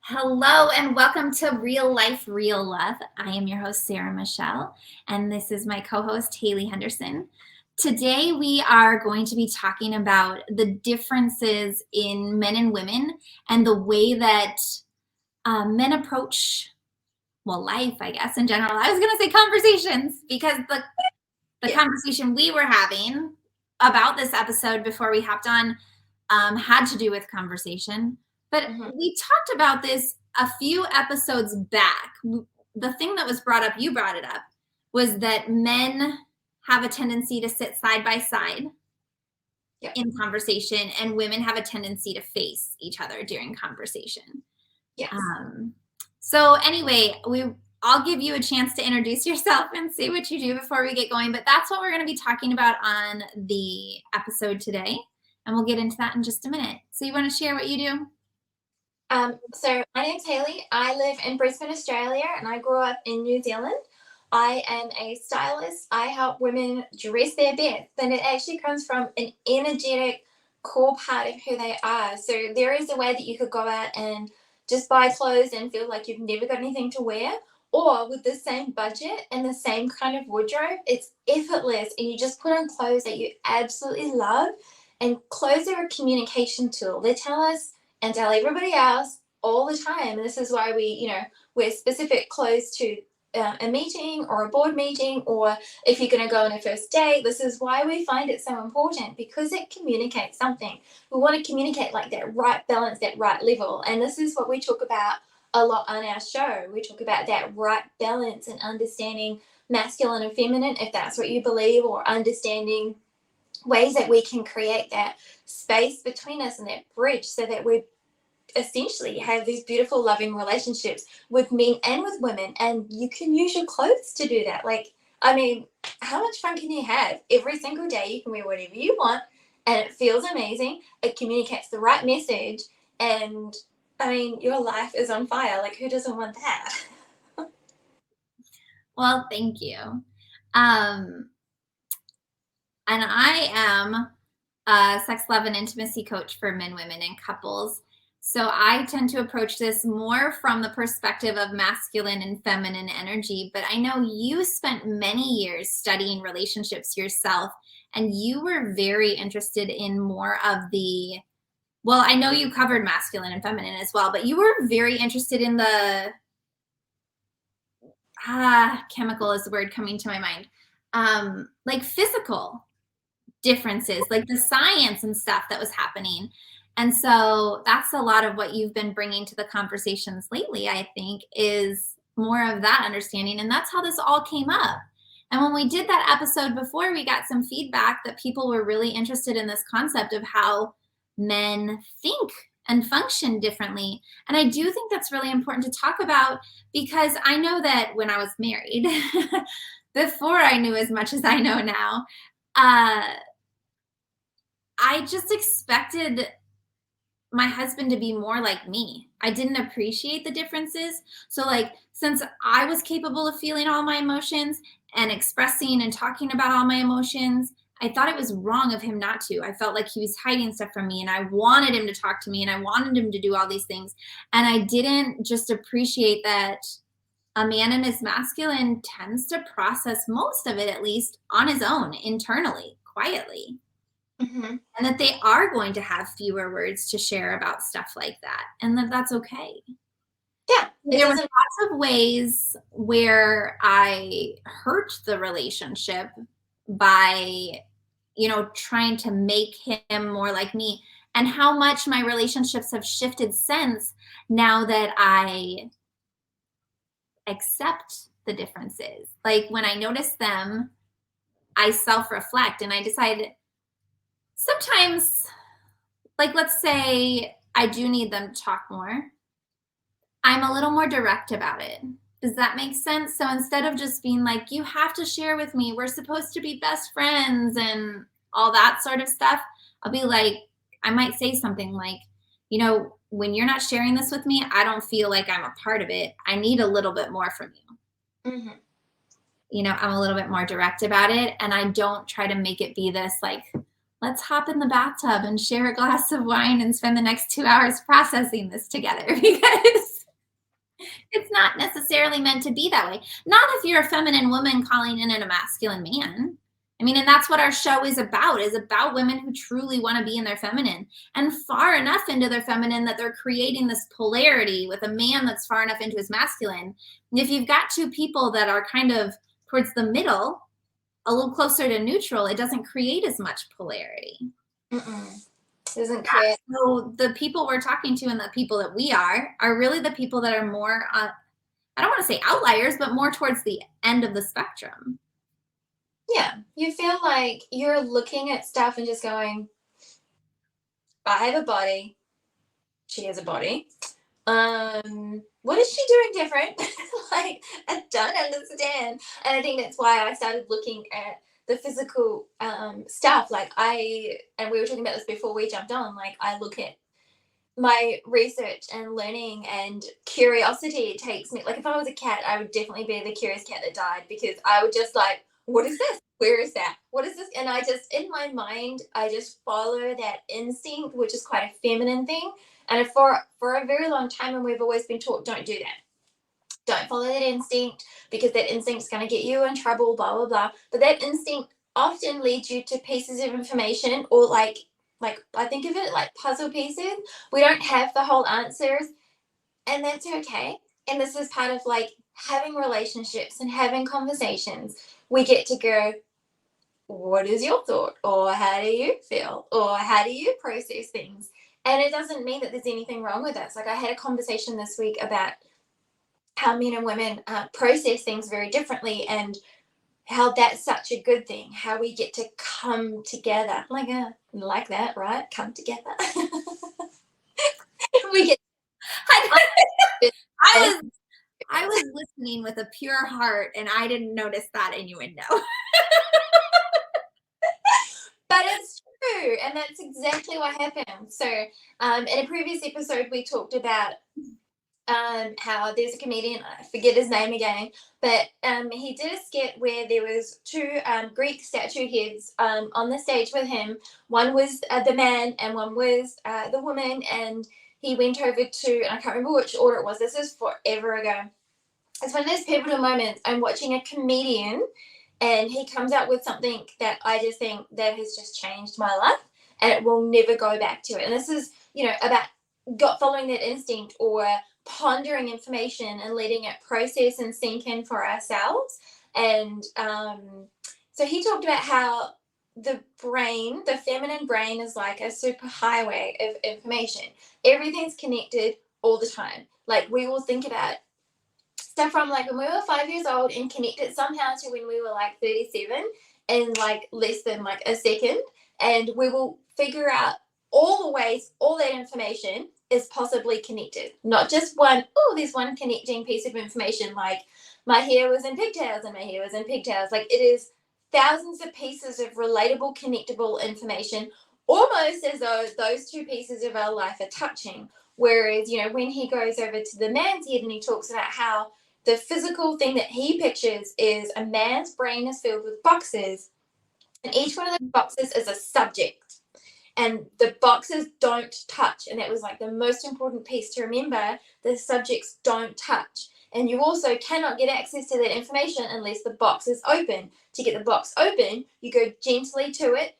Hello and welcome to Real Life, Real Love. I am your host, Sarah Michelle, and this is my co-host, Haley Henderson. Today, we are going to be talking about the differences in men and women and the way that men approach, life, I guess, in general. I was going to say conversations because the conversation we were having about this episode before we hopped on had to do with conversation. But we talked about this a few episodes back. The thing that was brought up, you brought it up, was that men have a tendency to sit side by side in conversation, and women have a tendency to face each other during conversation. Yes. So anyway, I'll give you a chance to introduce yourself and say what you do before we get going. But that's what we're going to be talking about on the episode today. And we'll get into that in just a minute. So you want to share what you do? So my name's Haley. I live in Brisbane, Australia, and I grew up in New Zealand. I am a stylist. I help women dress their best, and it actually comes from an energetic core part of who they are. So there is a way that you could go out and just buy clothes and feel like you've never got anything to wear, or with the same budget and the same kind of wardrobe, it's effortless, and you just put on clothes that you absolutely love. And clothes are a communication tool. They tell us and tell everybody else all the time. And this is why we, wear specific clothes to a meeting or a board meeting, or if you're going to go on a first date. This is why we find it so important, because it communicates something. We want to communicate like that right balance, that right level. And this is what we talk about a lot on our show. We talk about that right balance and understanding masculine and feminine, if that's what you believe, or understanding ways that we can create that space between us and that bridge, so that we essentially have these beautiful loving relationships with men and with women. And you can use your clothes to do that. How much fun can you have? Every single day you can wear whatever you want, and it feels amazing. It communicates the right message, and your life is on fire. Like, who doesn't want that? Well, thank you. And I am a sex, love, and intimacy coach for men, women, and couples. So I tend to approach this more from the perspective of masculine and feminine energy. But I know you spent many years studying relationships yourself, and you were very interested in more of I know you covered masculine and feminine as well, but you were very interested in the chemical is the word coming to my mind. Like physical differences, like the science and stuff that was happening. And so that's a lot of what you've been bringing to the conversations lately, I think, is more of that understanding. And that's how this all came up. And when we did that episode before, we got some feedback that people were really interested in this concept of how men think and function differently. And I do think that's really important to talk about, because I know that when I was married, before I knew as much as I know now, I just expected my husband to be more like me. I didn't appreciate the differences. So since I was capable of feeling all my emotions and expressing and talking about all my emotions, I thought it was wrong of him not to. I felt like he was hiding stuff from me, and I wanted him to talk to me, and I wanted him to do all these things. And I didn't just appreciate that a man in his masculine tends to process most of it, at least on his own, internally, quietly. Mm-hmm. And that they are going to have fewer words to share about stuff like that, and that's okay. Yeah. There were lots of ways where I hurt the relationship by, trying to make him more like me, and how much my relationships have shifted since, now that I accept the differences. Like when I notice them, I self-reflect and I decide sometimes, let's say I do need them to talk more, I'm a little more direct about it. Does that make sense? So instead of just being like, you have to share with me, we're supposed to be best friends and all that sort of stuff, I'll be like, I might say something like, when you're not sharing this with me, I don't feel like I'm a part of it. I need a little bit more from you. Mm-hmm. I'm a little bit more direct about it, and I don't try to make it be this like let's hop in the bathtub and share a glass of wine and spend the next 2 hours processing this together because it's not necessarily meant to be that way. Not if you're a feminine woman calling in a masculine man. I mean, and that's what our show is about women who truly want to be in their feminine and far enough into their feminine that they're creating this polarity with a man that's far enough into his masculine. And if you've got two people that are kind of towards the middle, a little closer to neutral, it doesn't create as much polarity. Doesn't create. So the people we're talking to and the people that we are really the people that are more, I don't want to say outliers, but more towards the end of the spectrum. Yeah, you feel like you're looking at stuff and just going, I have a body, she has a body. What is she doing different? Like, I don't understand. And I think that's why I started looking at the physical stuff. Like, and we were talking about this before we jumped on, like, I look at my research and learning and curiosity takes me, like, if I was a cat, I would definitely be the curious cat that died, because I would just like, what is this? Where is that? What is this? And I just, in my mind, I just follow that instinct, which is quite a feminine thing. And for a very long time, and we've always been taught, don't do that. Don't follow that instinct, because that instinct's going to get you in trouble, blah, blah, blah. But that instinct often leads you to pieces of information, or like I think of it like puzzle pieces. We don't have the whole answers, and that's okay. And this is part of like having relationships and having conversations. We get to go, what is your thought? Or how do you feel? Or how do you process things? And it doesn't mean that there's anything wrong with us. Like, I had a conversation this week about how men and women process things very differently, and how that's such a good thing, how we get to come together. Like that, right? Come together. We get. I was listening with a pure heart, and I didn't notice that innuendo. But it's true, and that's exactly what happened. So, in a previous episode, we talked about how there's a comedian, I forget his name again, but he did a skit where there was two Greek statue heads on the stage with him. One was the man, and one was the woman, and he went over to, and I can't remember which order it was. This is forever ago. It's one of those pivotal moments. I'm watching a comedian, and he comes out with something that I just think that has just changed my life, and it will never go back to it. And this is, about following that instinct, or pondering information and letting it process and sink in for ourselves. And so he talked about how the brain, the feminine brain, is like a super highway of information. Everything's connected all the time. Like, we will think about stuff from like when we were 5 years old and connect it somehow to when we were like 37 in like less than like a second. And we will figure out all the ways all that information is possibly connected. Not just one, there's one connecting piece of information, like my hair was in pigtails and my hair was in pigtails. Like, it is thousands of pieces of relatable, connectable information, almost as though those two pieces of our life are touching. Whereas, when he goes over to the man's head and he talks about how the physical thing that he pictures is a man's brain is filled with boxes, and each one of those boxes is a subject. And the boxes don't touch. And that was like the most important piece to remember. The subjects don't touch. And you also cannot get access to that information unless the box is open. To get the box open, you go gently to it,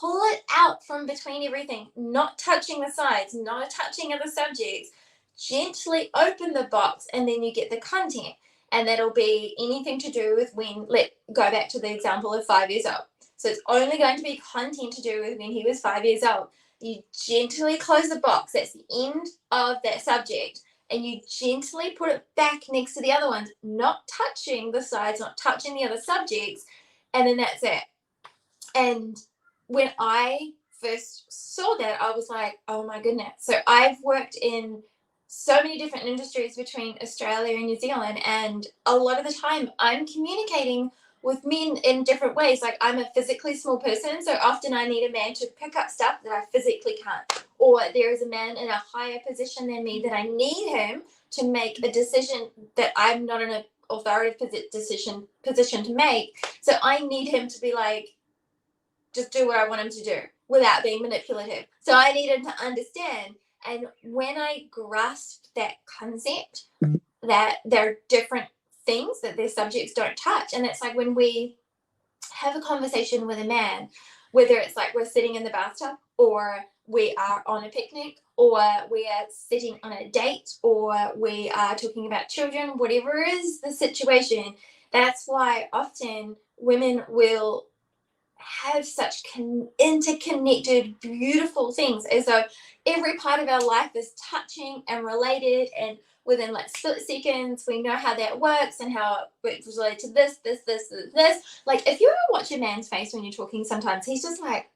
pull it out from between everything, not touching the sides, not touching other subjects. Gently open the box, and then you get the content. And that'll be anything to do with go back to the example of 5 years old. So it's only going to be content to do with when he was 5 years old. You gently close the box. That's the end of that subject. And you gently put it back next to the other ones, not touching the sides, not touching the other subjects. And then that's it. And when I first saw that, I was like, oh my goodness. So I've worked in so many different industries between Australia and New Zealand. And a lot of the time I'm communicating with men in different ways. Like, I'm a physically small person, so often I need a man to pick up stuff that I physically can't. Or there is a man in a higher position than me that I need him to make a decision that I'm not in an authoritative position to make. So I need him to be like, just do what I want him to do. without being manipulative. So I needed to understand. And when I grasped that concept, that there are different things that their subjects don't touch. And it's like when we have a conversation with a man, whether it's like we're sitting in the bathtub or we are on a picnic or we are sitting on a date or we are talking about children, whatever is the situation, that's why often women will have such interconnected, beautiful things, as though every part of our life is touching and related, and within like split seconds, we know how that works and how it's related to this. Like, if you ever watch a man's face when you're talking, sometimes he's just like,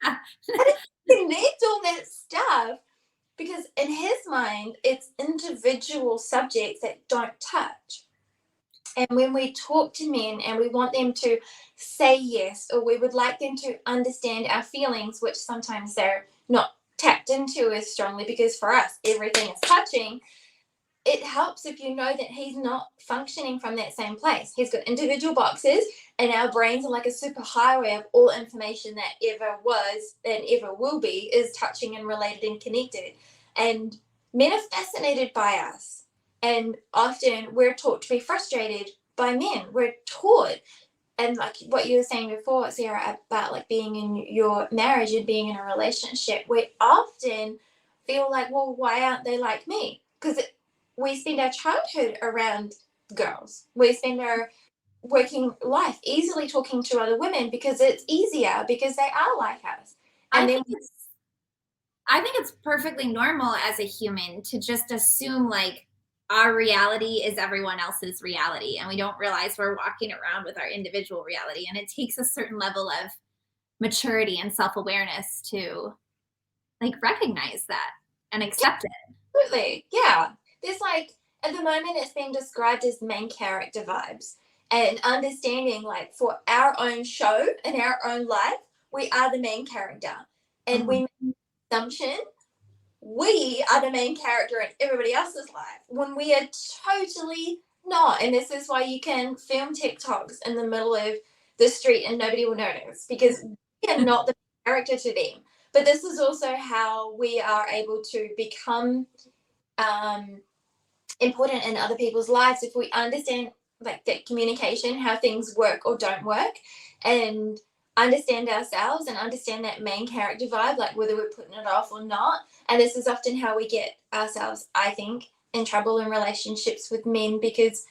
how did he connect all that stuff? Because in his mind, it's individual subjects that don't touch. And when we talk to men and we want them to say yes, or we would like them to understand our feelings, which sometimes they're not tapped into as strongly because for us, everything is touching, it helps if you know that he's not functioning from that same place. He's got individual boxes, and our brains are like a super highway of all information that ever was and ever will be is touching and related and connected. And men are fascinated by us. And often we're taught to be frustrated by men. We're taught, and like what you were saying before, Sarah, about like being in your marriage and being in a relationship, we often feel like, well, why aren't they like me? Because we spend our childhood around girls. We spend our working life easily talking to other women because it's easier because they are like us. I And then think it's I think it's perfectly normal as a human to just assume like our reality is everyone else's reality, and we don't realize we're walking around with our individual reality, and it takes a certain level of maturity and self-awareness to like recognize that and accept it. absolutely, yeah. There's like at the moment it's being described as main character vibes, and understanding like for our own show and our own life, we are the main character, and we Mhm. make the assumption we are the main character in everybody else's life when we are totally not. And this is why you can film TikToks in the middle of the street and nobody will notice because we are not the character to them. But this is also how we are able to become um, important in other people's lives if we understand like that communication, how things work or don't work, and understand ourselves and understand that main character vibe, like whether we're putting it off or not. And this is often how we get ourselves, I think, in trouble in relationships with men because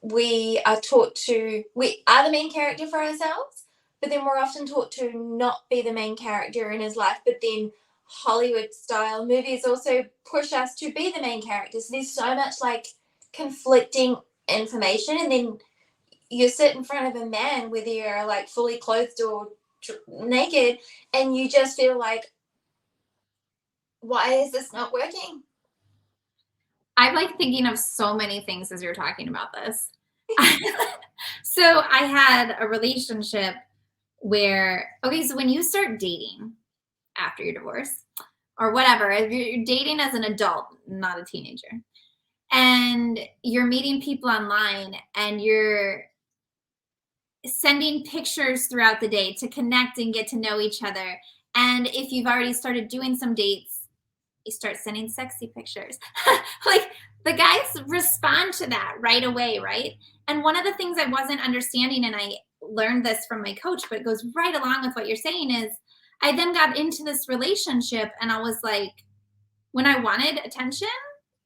we are taught to we are the main character for ourselves, but then we're often taught to not be the main character in his life. But then Hollywood style movies also push us to be the main characters. There's so much like conflicting information, and then you sit in front of a man whether you're like fully clothed or naked, and you just feel like, why is this not working? I'm like thinking of so many things as you're talking about this. So I had a relationship where, okay, so when you start dating after your divorce or whatever, if you're dating as an adult, not a teenager, and you're meeting people online and you're sending pictures throughout the day to connect and get to know each other. And if you've already started doing some dates, you start sending sexy pictures. Like the guys respond to that right away, right? And one of the things I wasn't understanding, and I learned this from my coach, but it goes right along with what you're saying, is I then got into this relationship and I was like, when I wanted attention,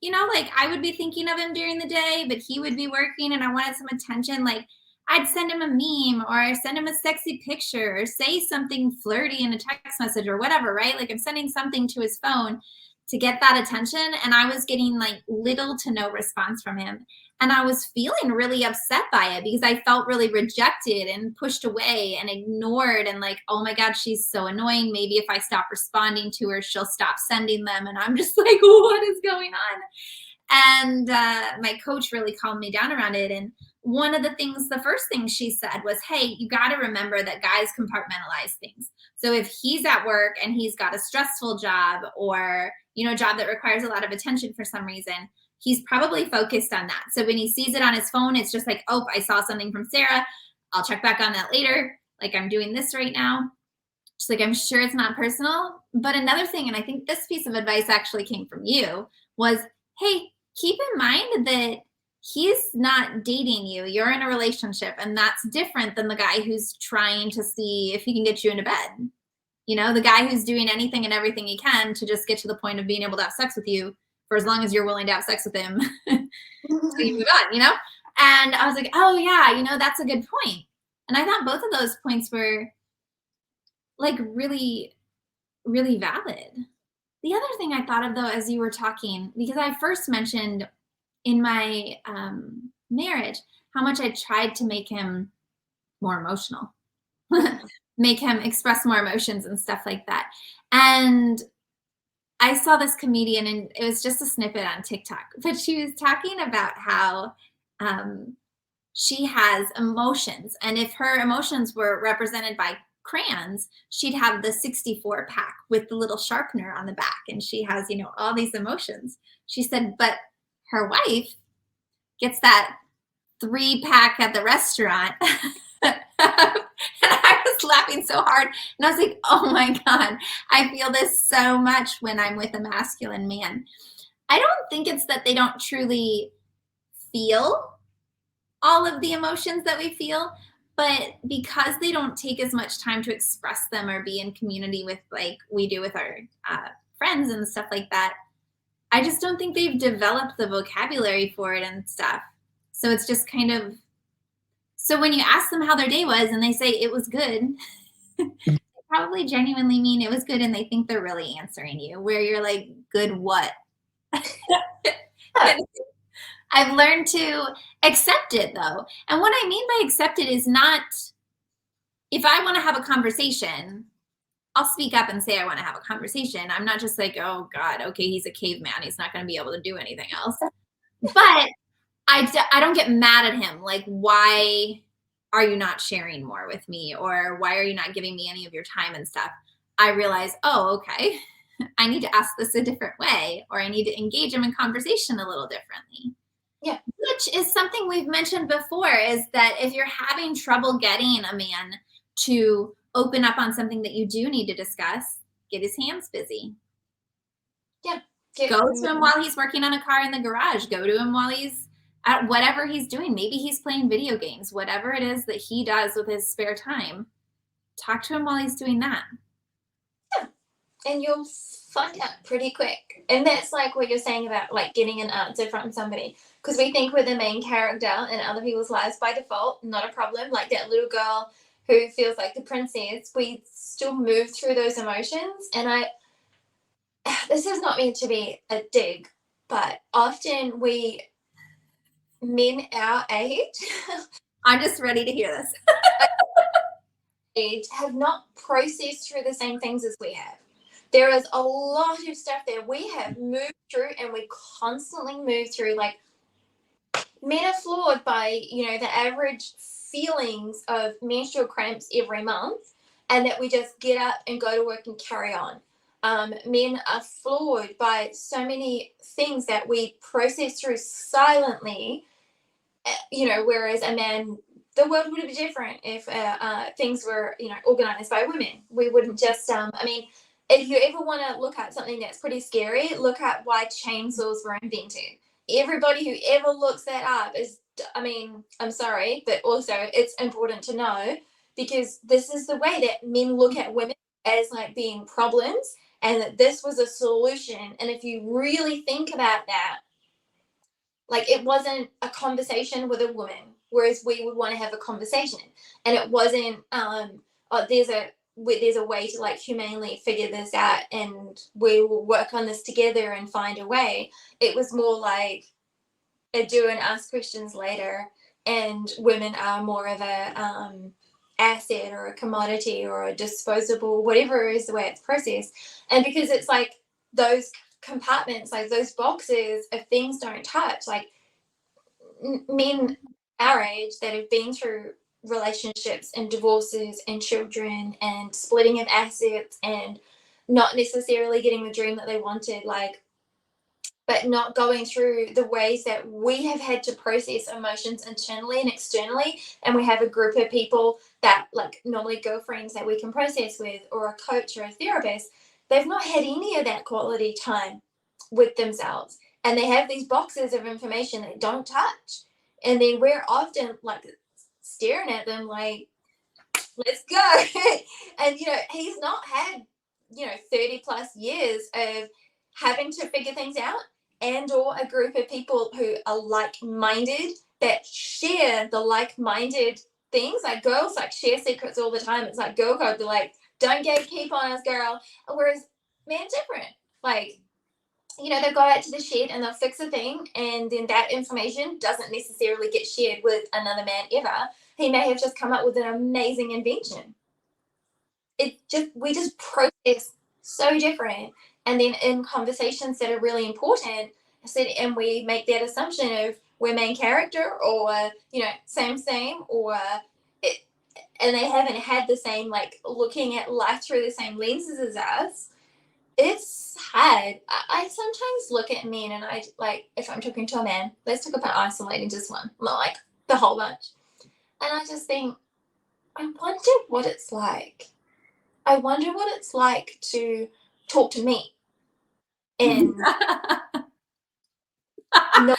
like I would be thinking of him during the day, but he would be working and I wanted some attention. Like I'd send him a meme or send him a sexy picture or say something flirty in a text message or whatever, right? Like I'm sending something to his phone to get that attention. And I was getting like little to no response from him. And I was feeling really upset by it because I felt really rejected and pushed away and ignored. And like, oh my God, she's so annoying. Maybe if I stop responding to her, she'll stop sending them. And I'm just like, what is going on? And my coach really calmed me down around it. And one of the things, the first thing she said was, hey, you got to remember that guys compartmentalize things. So if he's at work and he's got a stressful job or, a job that requires a lot of attention for some reason, he's probably focused on that. So when he sees it on his phone, it's just like, oh, I saw something from Sarah. I'll check back on that later. Like I'm doing this right now. She's like, I'm sure it's not personal. But another thing, and I think this piece of advice actually came from you, was, hey, keep in mind that he's not dating you. You're in a relationship, and that's different than the guy who's trying to see if he can get you into bed. You know, the guy who's doing anything and everything he can to just get to the point of being able to have sex with you for as long as you're willing to have sex with him so you move on, you know? And I was like, oh yeah, you know, that's a good point. And I thought both of those points were like really, really valid. The other thing I thought of though, as you were talking, because I first mentioned in my marriage how much I tried to make him more emotional, make him express more emotions and stuff like that. And I saw this comedian, and it was just a snippet on TikTok, but she was talking about how um, she has emotions. And if her emotions were represented by crayons, she'd have the 64 pack with the little sharpener on the back. And she has, you know, all these emotions. She said, but her wife gets that 3-pack at the restaurant. And I was laughing so hard. And I was like, oh my God, I feel this so much when I'm with a masculine man. I don't think it's that they don't truly feel all of the emotions that we feel, but because they don't take as much time to express them or be in community with like we do with our friends and stuff like that, I just don't think they've developed the vocabulary for it and stuff. So it's just kind of, so when you ask them how their day was and they say it was good, they probably genuinely mean it was good, and they think they're really answering you, where you're like, good what? I've learned to accept it though. And what I mean by accept it is not, if I want to have a conversation, I'll speak up and say I want to have a conversation. I'm not just like, oh God, okay, he's a caveman. He's not going to be able to do anything else. But I don't get mad at him. Like, why are you not sharing more with me? Or why are you not giving me any of your time and stuff? I realize, oh, okay, I need to ask this a different way, or I need to engage him in conversation a little differently. Yeah. Which is something we've mentioned before, is that if you're having trouble getting a man to open up on something that you do need to discuss, get his hands busy. Yeah. Go to him while he's working on a car in the garage. Go to him while he's at whatever he's doing. Maybe he's playing video games, whatever it is that he does with his spare time. Talk to him while he's doing that. Yeah. And you'll find out pretty quick. And that's like what you're saying about like getting an answer from somebody. Because we think we're the main character in other people's lives by default. Not a problem. Like that little girl who feels like the princess. We still move through those emotions. And this is not meant to be a dig, but often men our age, I'm just ready to hear this. age have not processed through the same things as we have. There is a lot of stuff that we have moved through, and we constantly move through. Like, men are flawed by, you know, the average feelings of menstrual cramps every month, and that we just get up and go to work and carry on. Men are flawed by so many things that we process through silently, you know, whereas a man, the world would be different if things were, you know, organized by women. We wouldn't just, I mean, if you ever want to look at something that's pretty scary, look at why chainsaws were invented. Everybody who ever looks that up is, I mean, I'm sorry, but also it's important to know, because this is the way that men look at women, as like being problems, and that this was a solution. And if you really think about that, like, it wasn't a conversation with a woman, whereas we would want to have a conversation. And it wasn't, oh, there's a way to like humanely figure this out, and we will work on this together and find a way. It was more like a do and ask questions later, and women are more of a asset or a commodity or a disposable, whatever is the way it's processed. And because it's like those compartments, like those boxes of things don't touch, like men our age that have been through relationships and divorces and children and splitting of assets and not necessarily getting the dream that they wanted, like, but not going through the ways that we have had to process emotions internally and externally. And we have a group of people that, like, normally girlfriends that we can process with, or a coach or a therapist. They've not had any of that quality time with themselves. And they have these boxes of information they don't touch. And then we're often like staring at them like, let's go. And, he's not had, 30 plus years of having to figure things out, and or a group of people who are like-minded, that share the like-minded things. Like, girls like share secrets all the time. It's like girl code. They're like, don't gatekeep on us, girl. Whereas men different. Like, they'll go out to the shed and they'll fix a thing, and then that information doesn't necessarily get shared with another man ever. He may have just come up with an amazing invention. We just process so different. And then in conversations that are really important, and we make that assumption of we're main character, or, same, or and they haven't had the same, like, looking at life through the same lenses as us. It's hard. I sometimes look at men, and I, like, if I'm talking to a man, let's talk about isolating just one, not like the whole bunch. And I just think, I wonder what it's like. I wonder what it's like to talk to me. And no,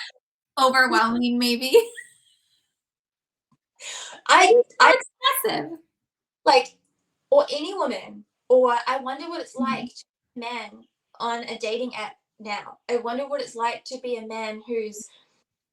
Overwhelming, maybe. I Excessive. like, or any woman, or I wonder what it's like to be a man on a dating app now. I wonder what it's like to be a man who's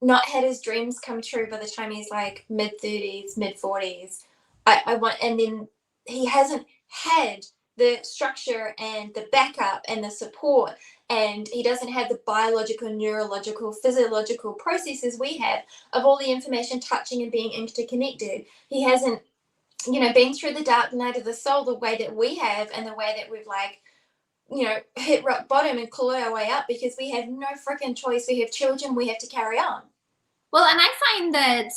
not had his dreams come true by the time he's like mid-30s, mid-40s. I want, and then he hasn't had the structure and the backup and the support, and he doesn't have the biological, neurological, physiological processes we have of all the information touching and being interconnected. He hasn't, been through the dark night of the soul the way that we have, and the way that we've, like, hit rock bottom and claw our way up, because we have no freaking choice. We have children we have to carry on. Well, and I find that,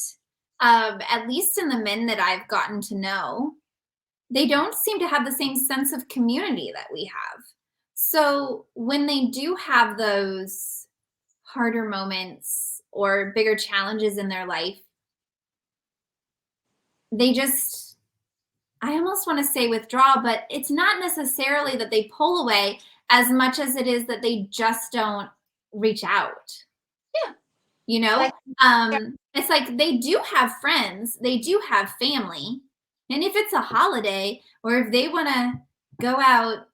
at least in the men that I've gotten to know, they don't seem to have the same sense of community that we have. So when they do have those harder moments or bigger challenges in their life, they just, I almost want to say withdraw, but it's not necessarily that they pull away as much as it is that they just don't reach out. Yeah. Like, it's like they do have friends, they do have family. And if it's a holiday, or if they want to go out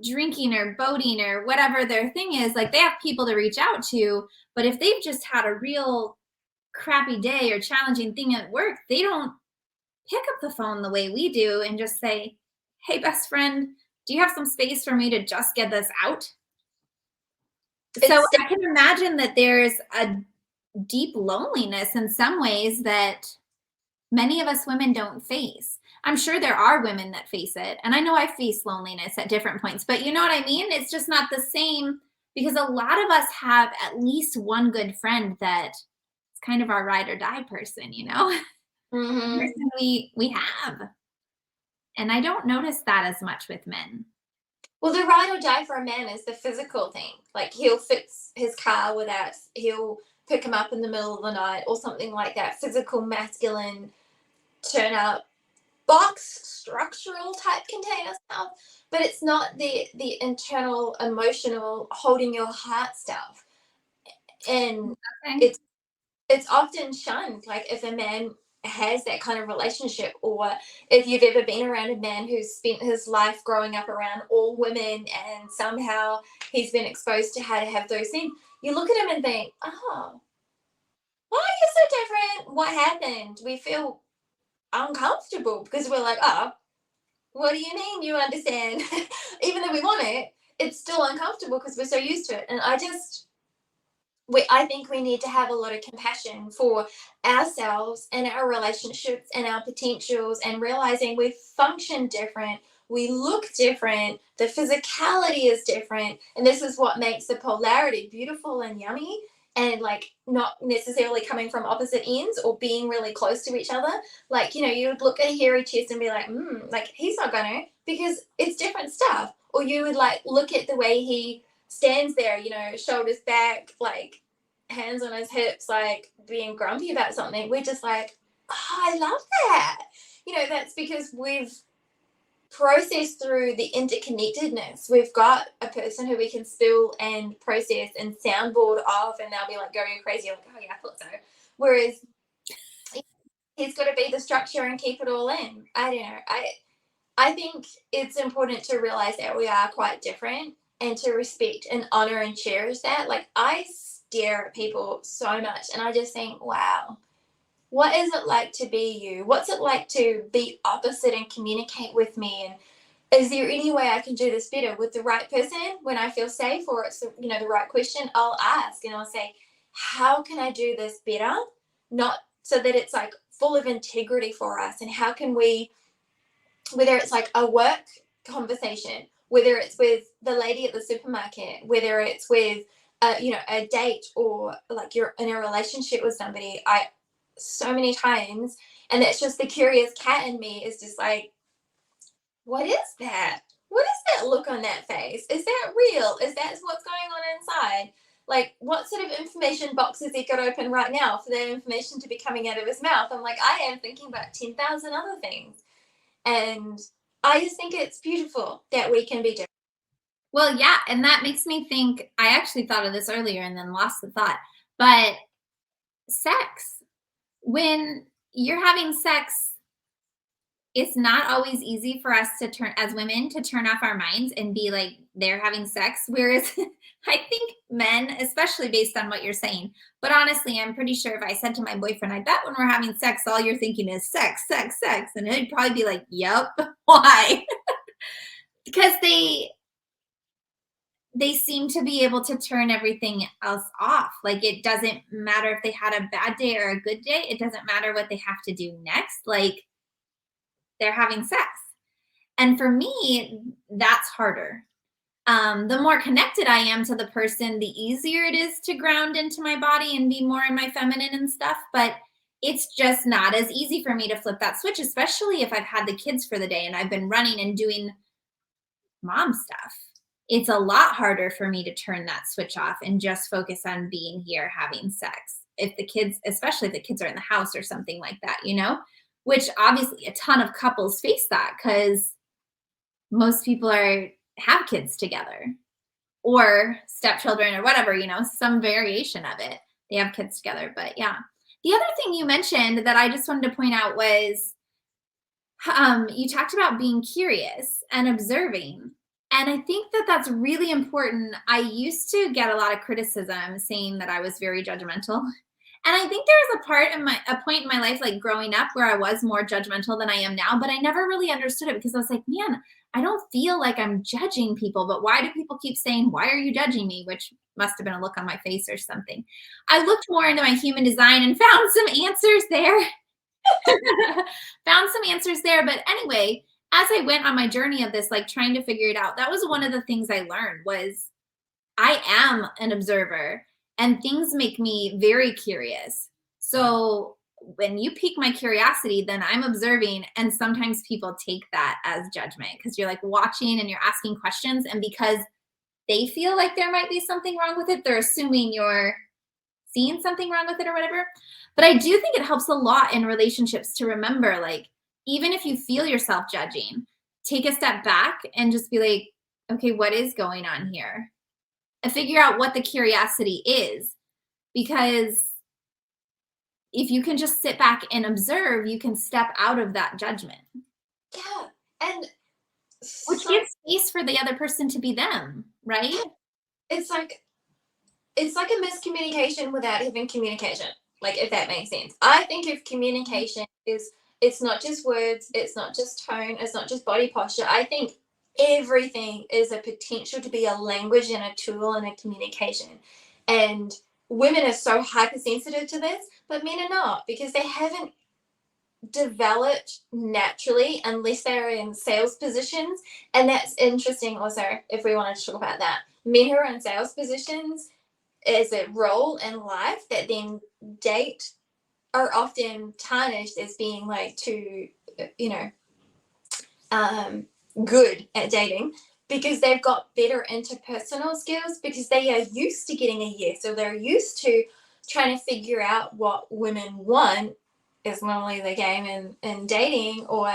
drinking or boating or whatever their thing is, like, they have people to reach out to. But if they've just had a real crappy day or challenging thing at work, they don't pick up the phone the way we do and just say, hey, best friend, do you have some space for me to just get this out? So I can imagine that there's a deep loneliness in some ways that many of us women don't face. I'm sure there are women that face it. And I know I face loneliness at different points, but you know what I mean? It's just not the same, because a lot of us have at least one good friend that's kind of our ride or die person, Mm-hmm. Person we have. And I don't notice that as much with men. Well, the ride or die for a man is the physical thing. Like, he'll fix his car he'll pick him up in the middle of the night or something like that. Physical, masculine, turn up, box, structural type container stuff. But it's not the internal, emotional, holding your heart stuff. And it's often shunned. Like, if a man has that kind of relationship, or if you've ever been around a man who's spent his life growing up around all women, and somehow he's been exposed to how to have those things, you look at him and think, oh, why are you so different? What happened? We feel uncomfortable because we're like, oh, what do you mean you understand? Even though we want it, it's still uncomfortable because we're so used to it. And I think we need to have a lot of compassion for ourselves and our relationships and our potentials, and realizing we function different, we look different, the physicality is different, and this is what makes the polarity beautiful and yummy, and, like, not necessarily coming from opposite ends or being really close to each other. Like, you would look at a hairy chest and be like, like, he's not gonna, because it's different stuff. Or you would, like, look at the way he stands there, shoulders back, like hands on his hips, like being grumpy about something, we're just like, oh, I love that. That's because we've processed through the interconnectedness. We've got a person who we can spill and process and soundboard off, and they'll be like going crazy, like, oh yeah, I thought so. Whereas he's got to be the structure and keep it all in. I don't know. I think it's important to realize that we are quite different and to respect and honor and cherish that. Like, I stare at people so much and I just think, wow, what is it like to be you? What's it like to be opposite and communicate with me? And is there any way I can do this better with the right person when I feel safe, or it's the right question? I'll ask and I'll say, how can I do this better? Not so that it's like full of integrity for us. And how can we, whether it's like a work conversation, whether it's with the lady at the supermarket, whether it's with a date, or like you're in a relationship with somebody, I so many times, and it's just the curious cat in me is just like, what is that? What is that look on that face? Is that real? Is that what's going on inside? Like, what sort of information box has he got open right now for that information to be coming out of his mouth? I'm like, I am thinking about 10,000 other things. And I just think it's beautiful that we can be different. Well, yeah, and that makes me think, I actually thought of this earlier and then lost the thought. But sex, when you're having sex, it's not always easy for us to turn, as women, to turn off our minds and be like, they're having sex. Whereas I think men, especially based on what you're saying, but honestly, I'm pretty sure if I said to my boyfriend, I bet when we're having sex, all you're thinking is sex, sex, sex. And he'd probably be like, yep, why? Because they seem to be able to turn everything else off. Like, it doesn't matter if they had a bad day or a good day. It doesn't matter what they have to do next. Like, they're having sex. And for me, that's harder. The more connected I am to the person, the easier it is to ground into my body and be more in my feminine and stuff. But it's just not as easy for me to flip that switch, especially if I've had the kids for the day and I've been running and doing mom stuff. It's a lot harder for me to turn that switch off and just focus on being here having sex. If the kids, especially if the kids are in the house or something like that, which obviously a ton of couples face that because most people have kids together or stepchildren or whatever, some variation of it. They have kids together. But yeah. The other thing you mentioned that I just wanted to point out was you talked about being curious and observing. And I think that that's really important. I used to get a lot of criticism saying that I was very judgmental. And I think there was a point in my life, like growing up, where I was more judgmental than I am now, but I never really understood it because I was like, man, I don't feel like I'm judging people, but why do people keep saying, why are you judging me? Which must have been a look on my face or something. I looked more into my human design and found some answers there. Found some answers there. But anyway, as I went on my journey of this, like trying to figure it out, that was one of the things I learned was I am an observer and things make me very curious. So when you pique my curiosity, then I'm observing. And sometimes people take that as judgment because you're like watching and you're asking questions. And because they feel like there might be something wrong with it, they're assuming you're seeing something wrong with it or whatever. But I do think it helps a lot in relationships to remember, like, even if you feel yourself judging, take a step back and just be like, okay, what is going on here? And figure out what the curiosity is. Because if you can just sit back and observe, you can step out of that judgment. Yeah. And which gives space for the other person to be them, right? It's like a miscommunication without even communication. Like, if that makes sense. I think if communication is, it's not just words, it's not just tone, it's not just body posture. I think everything is a potential to be a language and a tool and a communication. And women are so hypersensitive to this, but men are not, because they haven't developed naturally unless they're in sales positions. And that's interesting also, if we wanted to talk about that. Men who are in sales positions as a role in life that then date are often tarnished as being like too, good at dating. because they've got better interpersonal skills because they are used to getting a yes, or they're used to trying to figure out what women want is normally the game in dating, or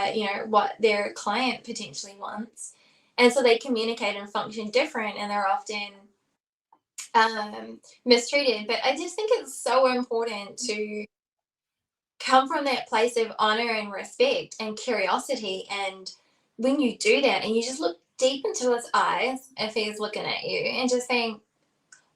what their client potentially wants. And so they communicate and function different, and they're often mistreated. But I just think it's so important to come from that place of honor and respect and curiosity. And when you do that and you just look deep into his eyes if he's looking at you and just saying,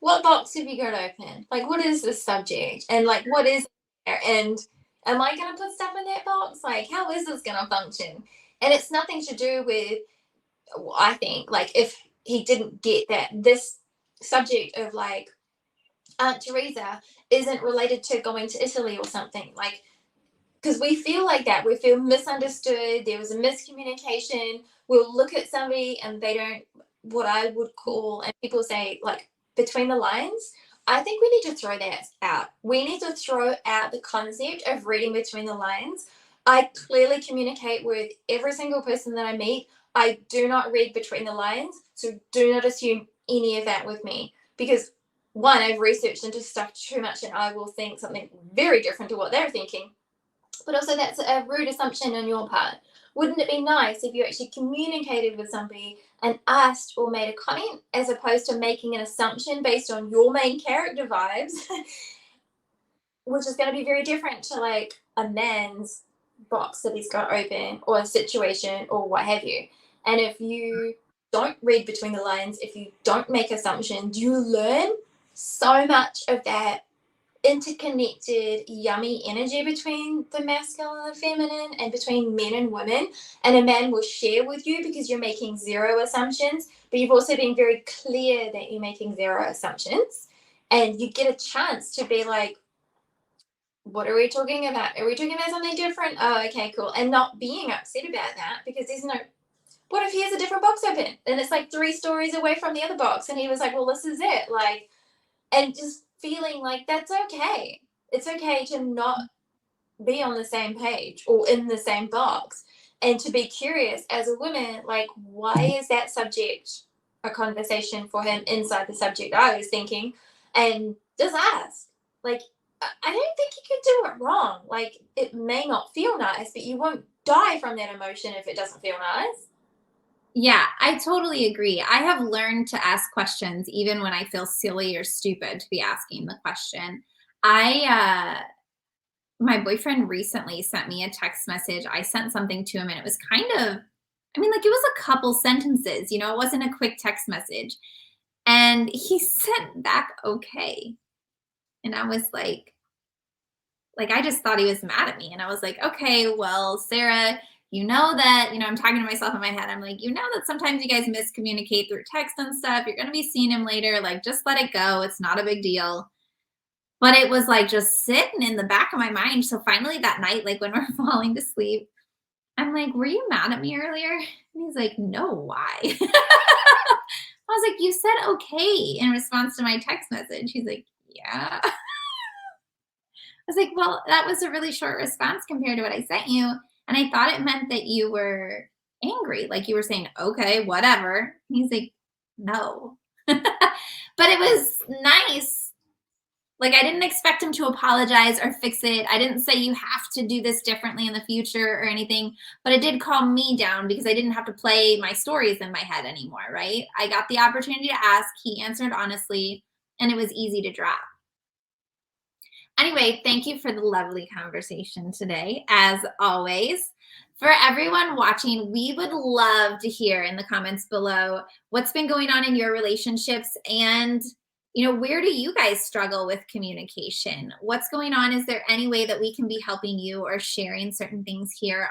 what box have you got open? Like, what is this subject? And like, what is there? And am I going to put stuff in that box? Like, how is this going to function? And it's nothing to do with, I think, like, if he didn't get that this subject of like Aunt Teresa isn't related to going to Italy or something, like, because we feel like that. We feel misunderstood. There was a miscommunication. We'll look at somebody and they don't, what I would call, and people say, like, between the lines. I think we need to throw that out. We need to throw out the concept of reading between the lines. I clearly communicate with every single person that I meet. I do not read between the lines. So do not assume any of that with me, because one, I've researched into stuff too much and I will think something very different to what they're thinking. But also, that's a rude assumption on your part. Wouldn't it be nice if you actually communicated with somebody and asked or made a comment, as opposed to making an assumption based on your main character vibes, which is going to be very different to like a man's box that he's got open, or a situation, or what have you. And if you don't read between the lines, if you don't make assumptions, you learn so much of that interconnected, yummy energy between the masculine and feminine, and between men and women. And a man will share with you because you're making zero assumptions, but you've also been very clear that you're making zero assumptions. And you get a chance to be like, what are we talking about? Are we talking about something different? Oh, okay, cool. And not being upset about that, because there's no, what if he has a different box open and it's like 3 stories away from the other box and he was like, well, this is it. Like, and just feeling like that's okay. It's okay to not be on the same page or in the same box, and to be curious as a woman, like, why is that subject a conversation for him inside the subject I was thinking? And just ask. Like, I don't think you can do it wrong. Like, it may not feel nice, but you won't die from that emotion if it doesn't feel nice. Yeah, I totally agree. I have learned to ask questions even when I feel silly or stupid to be asking the question. I My boyfriend recently sent me a text message. I sent something to him and it was kind of, I mean, like, it was a couple sentences, it wasn't a quick text message. And he sent back okay. And I was I just thought he was mad at me. And I was like, okay, well, Sarah, I'm talking to myself in my head. I'm like, that sometimes you guys miscommunicate through text and stuff. You're going to be seeing him later. Like, just let it go. It's not a big deal. But it was like just sitting in the back of my mind. So finally that night, like when we're falling to sleep, I'm like, were you mad at me earlier? And he's like, no, why? I was like, you said okay in response to my text message. He's like, yeah. I was like, well, that was a really short response compared to what I sent you. And I thought it meant that you were angry. Like you were saying, okay, whatever. And he's like, no. But it was nice. Like, I didn't expect him to apologize or fix it. I didn't say you have to do this differently in the future or anything, but it did calm me down because I didn't have to play my stories in my head anymore, right? I got the opportunity to ask. He answered honestly, and it was easy to drop. Anyway, thank you for the lovely conversation today, as always. For everyone watching, we would love to hear in the comments below what's been going on in your relationships, and where do you guys struggle with communication? What's going on? Is there any way that we can be helping you or sharing certain things here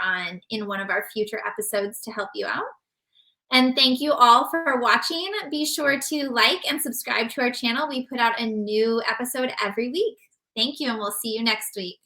in one of our future episodes to help you out? And thank you all for watching. Be sure to like and subscribe to our channel. We put out a new episode every week. Thank you, and we'll see you next week.